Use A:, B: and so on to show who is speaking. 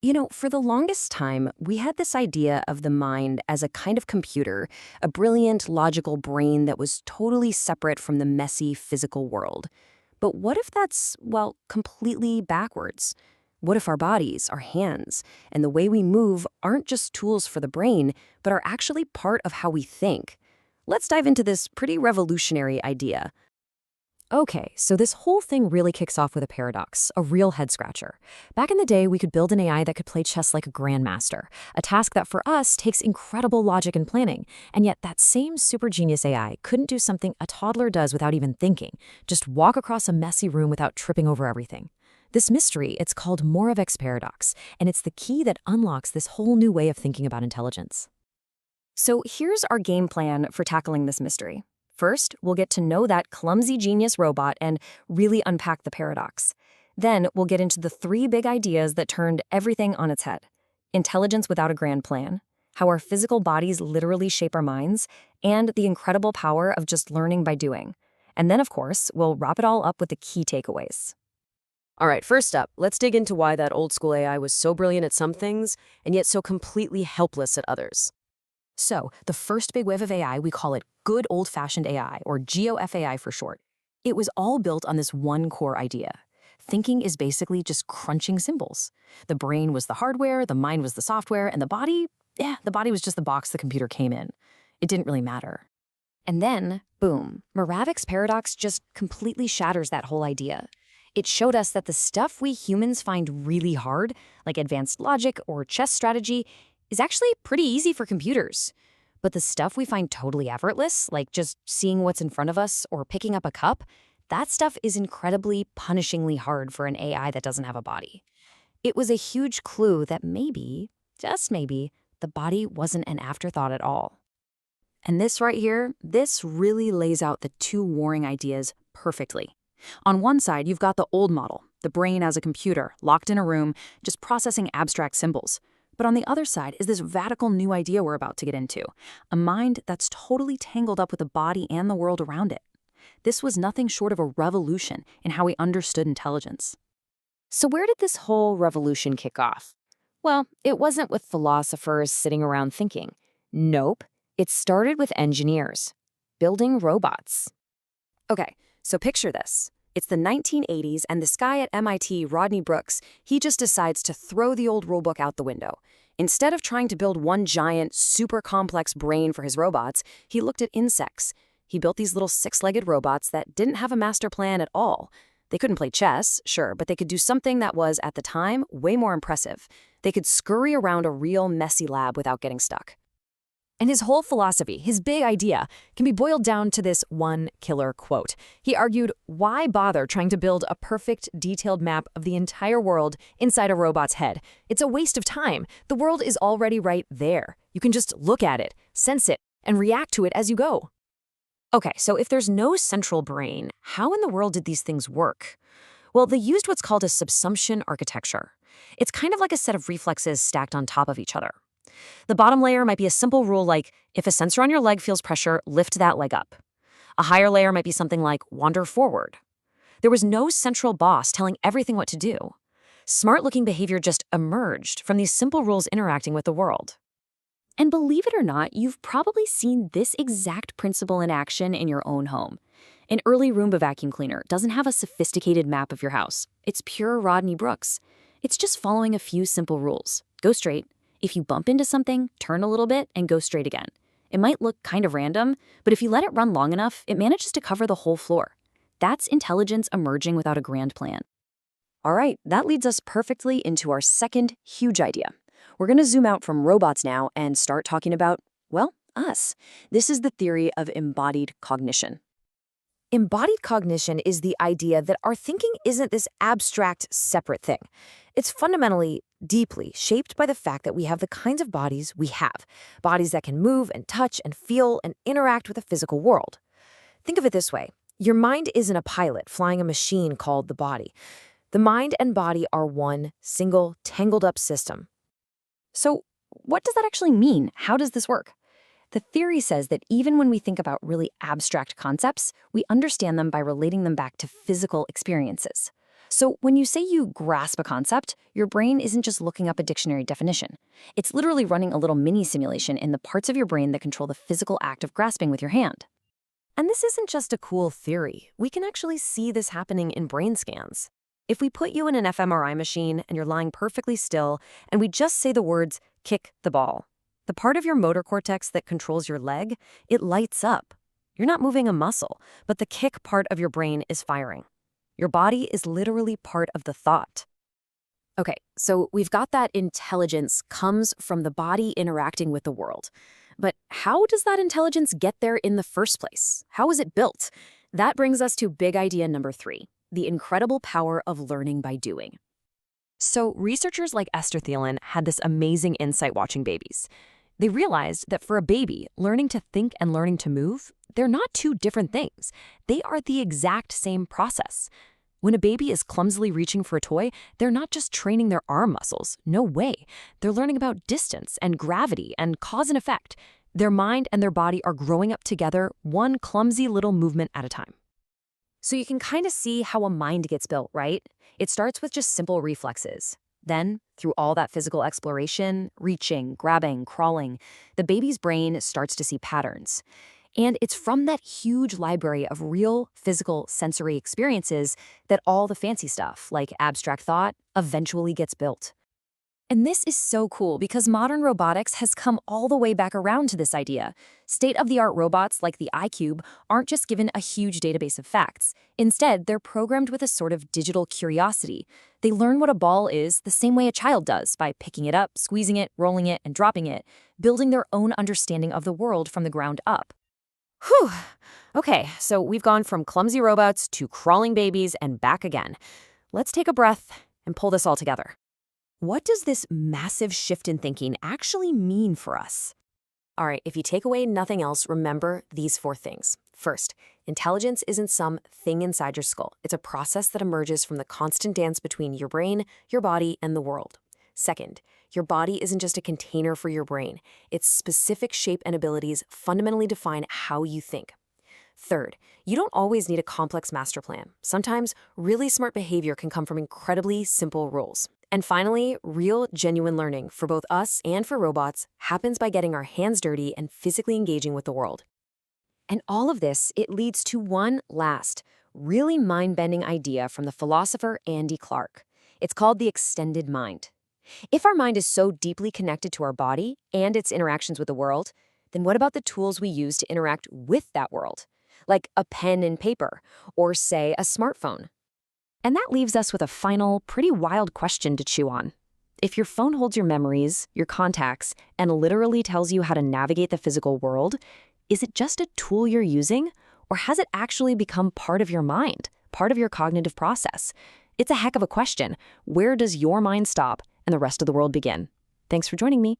A: For the longest time, we had this idea of the mind as a kind of computer, a brilliant, logical brain that was totally separate from the messy physical world. But what if that's, well, completely backwards? What if our bodies, our hands, and the way we move aren't just tools for the brain, but are actually part of how we think? Let's dive into this pretty revolutionary idea.
B: Okay, so this whole thing really kicks off with a paradox, a real head-scratcher. Back in the day, we could build an AI that could play chess like a grandmaster, a task that for us takes incredible logic and planning. And yet that same super genius AI couldn't do something a toddler does without even thinking, just walk across a messy room without tripping over everything. This mystery, it's called Moravec's paradox, and it's the key that unlocks this whole new way of thinking about intelligence.
A: So here's our game plan for tackling this mystery. First, we'll get to know that clumsy genius robot and really unpack the paradox. Then, we'll get into the three big ideas that turned everything on its head: intelligence without a grand plan, how our physical bodies literally shape our minds, and the incredible power of just learning by doing. And then, of course, we'll wrap it all up with the key takeaways.
B: All right, first up, let's dig into why that old school AI was so brilliant at some things and yet so completely helpless at others. So, the first big wave of AI, we call it good old-fashioned AI, or GOFAI for short. It was all built on this one core idea. Thinking is basically just crunching symbols. The brain was the hardware, the mind was the software, and the body was just the box the computer came in. It didn't really matter.
A: And then, boom, Moravec's paradox just completely shatters that whole idea. It showed us that the stuff we humans find really hard, like advanced logic or chess strategy, is actually pretty easy for computers. But the stuff we find totally effortless, like just seeing what's in front of us or picking up a cup, that stuff is incredibly, punishingly hard for an AI that doesn't have a body. It was a huge clue that maybe, just maybe, the body wasn't an afterthought at all. And this right here, this really lays out the two warring ideas perfectly. On one side, you've got the old model, the brain as a computer, locked in a room, just processing abstract symbols. But on the other side is this radical new idea we're about to get into, a mind that's totally tangled up with the body and the world around it. This was nothing short of a revolution in how we understood intelligence.
B: So where did this whole revolution kick off? Well, it wasn't with philosophers sitting around thinking. Nope, it started with engineers, building robots.
A: Okay, so picture this. It's the 1980s, and this guy at MIT, Rodney Brooks, he just decides to throw the old rulebook out the window. Instead of trying to build one giant, super complex brain for his robots, he looked at insects. He built these little six-legged robots that didn't have a master plan at all. They couldn't play chess, sure, but they could do something that was, at the time, way more impressive. They could scurry around a real messy lab without getting stuck.
B: And his whole philosophy, his big idea, can be boiled down to this one killer quote. He argued, why bother trying to build a perfect, detailed map of the entire world inside a robot's head? It's a waste of time. The world is already right there. You can just look at it, sense it, and react to it as you go. Okay, so if there's no central brain, how in the world did these things work? Well, they used what's called a subsumption architecture. It's kind of like a set of reflexes stacked on top of each other. The bottom layer might be a simple rule like, if a sensor on your leg feels pressure, lift that leg up. A higher layer might be something like, wander forward. There was no central boss telling everything what to do. Smart-looking behavior just emerged from these simple rules interacting with the world.
A: And believe it or not, you've probably seen this exact principle in action in your own home. An early Roomba vacuum cleaner doesn't have a sophisticated map of your house. It's pure Rodney Brooks. It's just following a few simple rules. Go straight. If you bump into something, turn a little bit and go straight again. It might look kind of random, but if you let it run long enough, it manages to cover the whole floor. That's intelligence emerging without a grand plan. All right, that leads us perfectly into our second huge idea. We're going to zoom out from robots now and start talking about, well, us. This is the theory of embodied cognition. Embodied cognition is the idea that our thinking isn't this abstract, separate thing. It's fundamentally, deeply shaped by the fact that we have the kinds of bodies we have, bodies that can move and touch and feel and interact with the physical world. Think of it this way. Your mind isn't a pilot flying a machine called the body. The mind and body are one single, tangled-up system. So, what does that actually mean? How does this work? The theory says that even when we think about really abstract concepts, we understand them by relating them back to physical experiences. So when you say you grasp a concept, your brain isn't just looking up a dictionary definition. It's literally running a little mini simulation in the parts of your brain that control the physical act of grasping with your hand.
B: And this isn't just a cool theory. We can actually see this happening in brain scans. If we put you in an fMRI machine and you're lying perfectly still, and we just say the words, kick the ball, the part of your motor cortex that controls your leg, it lights up. You're not moving a muscle, but the kick part of your brain is firing. Your body is literally part of the thought.
A: Okay, so we've got that intelligence comes from the body interacting with the world. But how does that intelligence get there in the first place? How is it built? That brings us to big idea number 3, the incredible power of learning by doing.
B: So researchers like Esther Thielen had this amazing insight watching babies. They realized that for a baby, learning to think and learning to move, they're not two different things. They are the exact same process. When a baby is clumsily reaching for a toy, they're not just training their arm muscles. No way. They're learning about distance and gravity and cause and effect. Their mind and their body are growing up together, one clumsy little movement at a time.
A: So you can kind of see how a mind gets built, right? It starts with just simple reflexes. Then, through all that physical exploration, reaching, grabbing, crawling, the baby's brain starts to see patterns. And it's from that huge library of real, physical, sensory experiences that all the fancy stuff, like abstract thought, eventually gets built. And this is so cool because modern robotics has come all the way back around to this idea. State-of-the-art robots like the iCube aren't just given a huge database of facts. Instead, they're programmed with a sort of digital curiosity. They learn what a ball is the same way a child does, by picking it up, squeezing it, rolling it, and dropping it, building their own understanding of the world from the ground up. Whew. Okay, so we've gone from clumsy robots to crawling babies and back again. Let's take a breath and pull this all together. What does this massive shift in thinking actually mean for us? All right, if you take away nothing else, remember these 4 things. First, intelligence isn't some thing inside your skull. It's a process that emerges from the constant dance between your brain, your body, and the world. Second, your body isn't just a container for your brain. Its specific shape and abilities fundamentally define how you think. Third, you don't always need a complex master plan. Sometimes really smart behavior can come from incredibly simple rules. And finally, real, genuine learning for both us and for robots happens by getting our hands dirty and physically engaging with the world. And all of this, it leads to one last, really mind-bending idea from the philosopher Andy Clark. It's called the extended mind. If our mind is so deeply connected to our body and its interactions with the world, then what about the tools we use to interact with that world? Like a pen and paper, or say a smartphone. And that leaves us with a final, pretty wild question to chew on. If your phone holds your memories, your contacts, and literally tells you how to navigate the physical world, is it just a tool you're using? Or has it actually become part of your mind, part of your cognitive process? It's a heck of a question. Where does your mind stop and the rest of the world begin? Thanks for joining me.